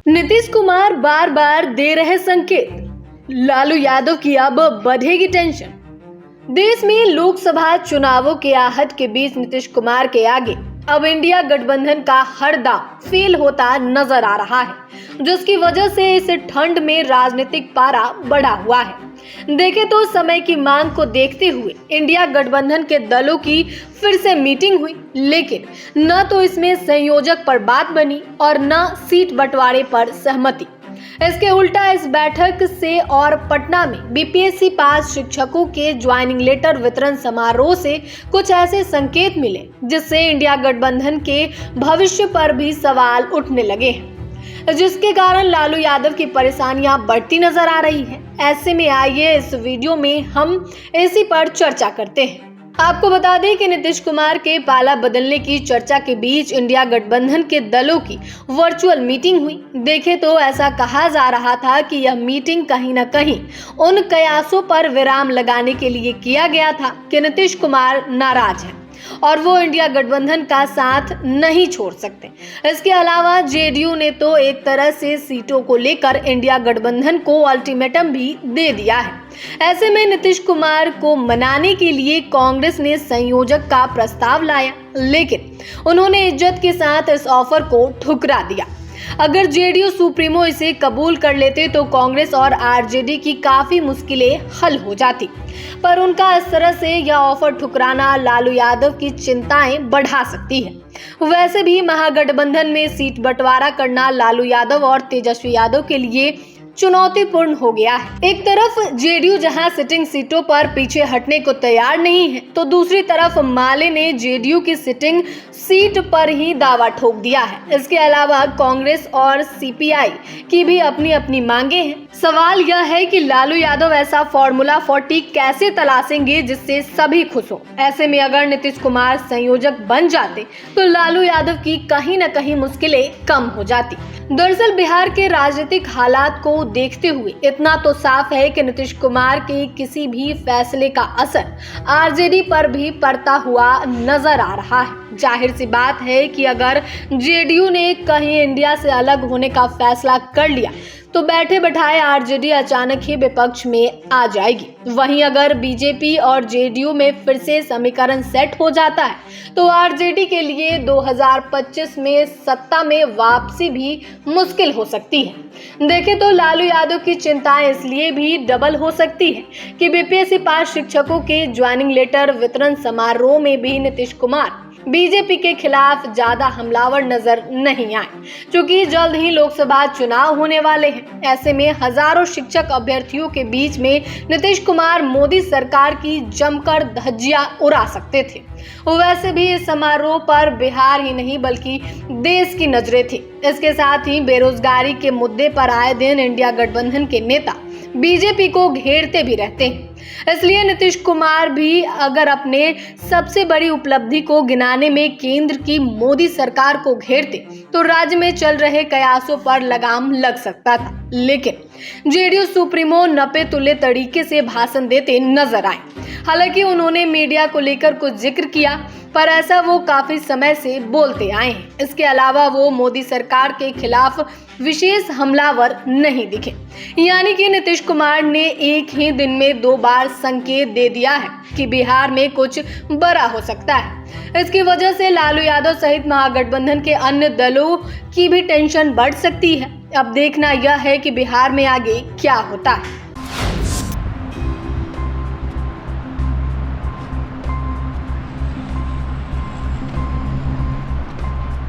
नीतीश कुमार बार बार दे रहे संकेत, लालू यादव की अब बढ़ेगी टेंशन। देश में लोकसभा चुनावों के आहट के बीच नीतीश कुमार के आगे अब इंडिया गठबंधन का हर दांव फेल होता नजर आ रहा है, जिसकी वजह से इस ठंड में राजनीतिक पारा बढ़ा हुआ है। देखे तो समय की मांग को देखते हुए इंडिया गठबंधन के दलों की फिर से मीटिंग हुई, लेकिन न तो इसमें संयोजक पर बात बनी और न सीट बंटवारे पर सहमति। इसके उल्टा इस बैठक से और पटना में बीपीएससी पास शिक्षकों के ज्वाइनिंग लेटर वितरण समारोह से कुछ ऐसे संकेत मिले, जिससे इंडिया गठबंधन के भविष्य पर भी सवाल उठने लगे हैं, जिसके कारण लालू यादव की परेशानियां बढ़ती नजर आ रही हैं। ऐसे में आइए इस वीडियो में हम इसी पर चर्चा करते हैं। आपको बता दें कि नीतीश कुमार के पाला बदलने की चर्चा के बीच इंडिया गठबंधन के दलों की वर्चुअल मीटिंग हुई। देखे तो ऐसा कहा जा रहा था कि यह मीटिंग कहीं न कहीं उन कयासों पर विराम लगाने के लिए किया गया था कि नीतीश कुमार नाराज हैं और वो इंडिया गठबंधन का साथ नहीं छोड़ सकते। इसके अलावा जेडीयू ने तो एक तरह से सीटों को लेकर इंडिया गठबंधन को अल्टीमेटम भी दे दिया है। ऐसे में नीतीश कुमार को मनाने के लिए कांग्रेस ने संयोजक का प्रस्ताव लाया, लेकिन उन्होंने इज्जत के साथ इस ऑफर को ठुकरा दिया। अगर जेडीयू सुप्रीमो इसे कबूल कर लेते तो कांग्रेस और आरजेडी की काफी मुश्किलें हल हो जाती, पर उनका इस तरह से यह ऑफर ठुकराना लालू यादव की चिंताएं बढ़ा सकती है। वैसे भी महागठबंधन में सीट बंटवारा करना लालू यादव और तेजस्वी यादव के लिए चुनौतीपूर्ण हो गया है। एक तरफ जेडीयू जहां सिटिंग सीटों पर पीछे हटने को तैयार नहीं है, तो दूसरी तरफ माले ने जेडीयू की सिटिंग सीट पर ही दावा ठोक दिया है। इसके अलावा कांग्रेस और सीपीआई की भी अपनी अपनी मांगे हैं। सवाल यह है कि लालू यादव ऐसा फॉर्मूला 40 कैसे तलाशेंगे जिससे सभी खुश हो। ऐसे में अगर नीतीश कुमार संयोजक बन जाते तो लालू यादव की कहीं न कहीं मुश्किलें कम हो जाती। दरअसल बिहार के राजनीतिक हालात को देखते हुए इतना तो साफ है कि नीतीश कुमार के किसी भी फैसले का असर आरजेडी पर भी पड़ता हुआ नजर आ रहा है। जाहिर सी बात है कि अगर जेडीयू ने कहीं इंडिया से अलग होने का फैसला कर लिया तो बैठे बैठाए आरजेडी अचानक ही विपक्ष में आ जाएगी। वहीं अगर बीजेपी और जेडीयू में फिर से समीकरण सेट हो जाता है तो आरजेडी के लिए 2025 में सत्ता में वापसी भी मुश्किल हो सकती है। देखें तो लालू यादव की चिंताएं इसलिए भी डबल हो सकती है कि बीपीएससी पास शिक्षकों के ज्वाइनिंग लेटर वितरण समारोह में भी नीतीश कुमार बीजेपी के खिलाफ ज्यादा हमलावर नजर नहीं आए, क्योंकि जल्द ही लोकसभा चुनाव होने वाले हैं। ऐसे में हजारों शिक्षक अभ्यर्थियों के बीच में नीतीश कुमार मोदी सरकार की जमकर धज्जियां उड़ा सकते थे। वैसे भी इस समारोह पर बिहार ही नहीं बल्कि देश की नजरें थी। इसके साथ ही बेरोजगारी के मुद्दे पर आए दिन इंडिया गठबंधन के नेता बीजेपी को घेरते भी रहते हैं। इसलिए नीतीश कुमार भी अगर अपने सबसे बड़ी उपलब्धि को गिनाने में केंद्र की मोदी सरकार को घेरते तो राज्य में चल रहे कयासों पर लगाम लग सकता था। लेकिन जेडीयू सुप्रीमो नपे तुले तरीके से भाषण देते नजर आए। हालांकि उन्होंने मीडिया को लेकर कुछ जिक्र किया, पर ऐसा वो काफी समय से बोलते आए हैं। इसके अलावा वो मोदी सरकार के खिलाफ विशेष हमलावर नहीं दिखे। यानी कि नीतीश कुमार ने एक ही दिन में 2 बार संकेत दे दिया है कि बिहार में कुछ बड़ा हो सकता है। इसकी वजह से लालू यादव सहित महागठबंधन के अन्य दलों की भी टेंशन बढ़ सकती है। अब देखना यह है कि बिहार में आगे क्या होता है।